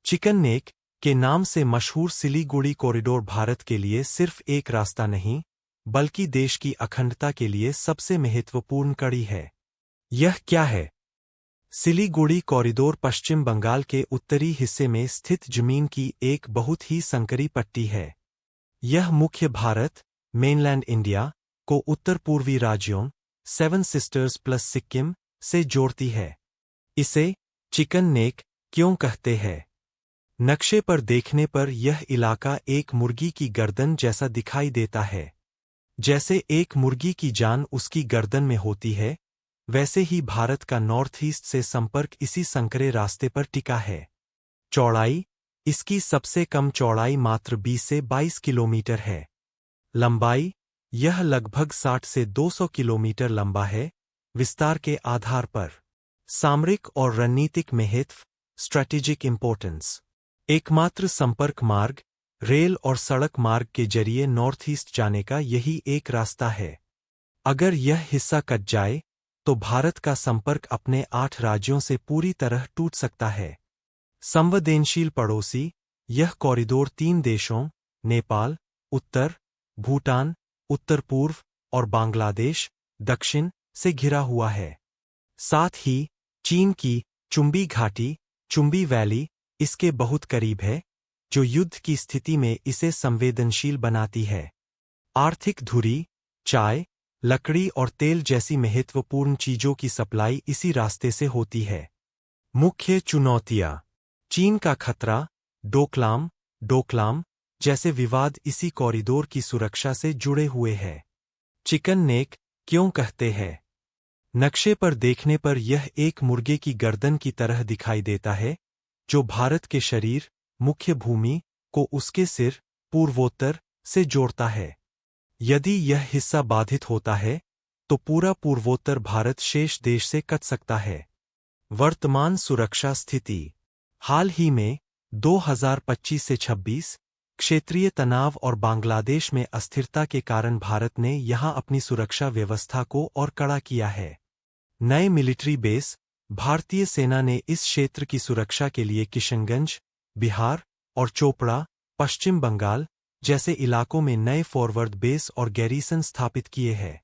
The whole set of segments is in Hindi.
चिकन नेक के नाम से मशहूर सिलीगुड़ी कॉरिडोर भारत के लिए सिर्फ एक रास्ता नहीं, बल्कि देश की अखंडता के लिए सबसे महत्वपूर्ण कड़ी है। यह क्या है? सिलीगुड़ी कॉरिडोर पश्चिम बंगाल के उत्तरी हिस्से में स्थित जमीन की एक बहुत ही संकरी पट्टी है। यह मुख्य भारत, मेनलैंड इंडिया, को उत्तर पूर्वी राज्यों, सेवन सिस्टर्स प्लस सिक्किम, से जोड़ती है। इसे चिकन नेक क्यों कहते हैं? नक्शे पर देखने पर यह इलाका एक मुर्गी की गर्दन जैसा दिखाई देता है। जैसे एक मुर्गी की जान उसकी गर्दन में होती है, वैसे ही भारत का नॉर्थ ईस्ट से संपर्क इसी संकरे रास्ते पर टिका है। चौड़ाई, इसकी सबसे कम चौड़ाई मात्र 20 से 22 किलोमीटर है। लंबाई, यह लगभग 60 से 200 किलोमीटर लंबा है। विस्तार के आधार पर सामरिक और रणनीतिक महत्व, स्ट्रैटेजिक इंपॉर्टेंस, एकमात्र संपर्क मार्ग, रेल और सड़क मार्ग के जरिए नॉर्थ ईस्ट जाने का यही एक रास्ता है। अगर यह हिस्सा कट जाए, तो भारत का संपर्क अपने 8 राज्यों से पूरी तरह टूट सकता है। संवेदनशील पड़ोसी, यह कॉरिडोर 3 देशों, नेपाल, उत्तर, भूटान, उत्तर पूर्व और बांग्लादेश, दक्षिण, से घिरा हुआ है। साथ ही, चीन की चुंबी घाटी, चुंबी वैली, इसके बहुत करीब है, जो युद्ध की स्थिति में इसे संवेदनशील बनाती है। आर्थिक धुरी, चाय, लकड़ी और तेल जैसी महत्वपूर्ण चीजों की सप्लाई इसी रास्ते से होती है। मुख्य चुनौतियां, चीन का खतरा, डोकलाम जैसे विवाद इसी कॉरिडोर की सुरक्षा से जुड़े हुए हैं। चिकन नेक क्यों कहते हैं? नक्शे पर देखने पर यह एक मुर्गे की गर्दन की तरह दिखाई देता है, जो भारत के शरीर, मुख्य भूमि, को उसके सिर, पूर्वोत्तर, से जोड़ता है। यदि यह हिस्सा बाधित होता है, तो पूरा पूर्वोत्तर भारत शेष देश से कट सकता है। वर्तमान सुरक्षा स्थिति, हाल ही में 2025 से 26 क्षेत्रीय तनाव और बांग्लादेश में अस्थिरता के कारण भारत ने यहां अपनी सुरक्षा व्यवस्था को और कड़ा किया है। नए मिलिट्री बेस, भारतीय सेना ने इस क्षेत्र की सुरक्षा के लिए किशनगंज, बिहार और चोपड़ा, पश्चिम बंगाल, जैसे इलाकों में नए फॉरवर्ड बेस और गैरीसन स्थापित किए हैं।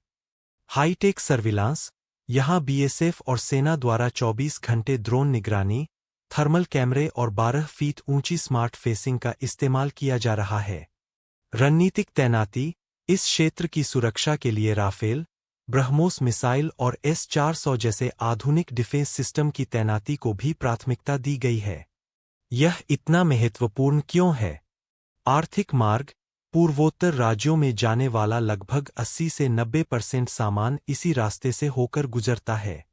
हाईटेक सर्विलांस, यहां बीएसएफ और सेना द्वारा 24 घंटे ड्रोन निगरानी, थर्मल कैमरे और 12 फीट ऊंची स्मार्ट फेसिंग का इस्तेमाल किया जा रहा है। रणनीतिक तैनाती, इस क्षेत्र की सुरक्षा के लिए राफेल, ब्रह्मोस मिसाइल और S-400 जैसे आधुनिक डिफेंस सिस्टम की तैनाती को भी प्राथमिकता दी गई है। यह इतना महत्वपूर्ण क्यों है? आर्थिक मार्ग, पूर्वोत्तर राज्यों में जाने वाला लगभग 80 से 90% सामान इसी रास्ते से होकर गुजरता है।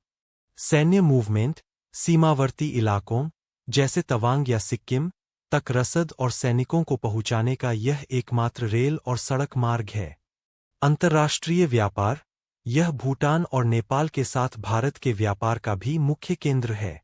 सैन्य मूवमेंट, सीमावर्ती इलाकों, जैसे तवांग या सिक्किम, तक रसद और सैनिकों को पहुंचाने का यह एकमात्र रेल और सड़क मार्ग है। अंतर्राष्ट्रीय व्यापार, यह भूटान और नेपाल के साथ भारत के व्यापार का भी मुख्य केंद्र है।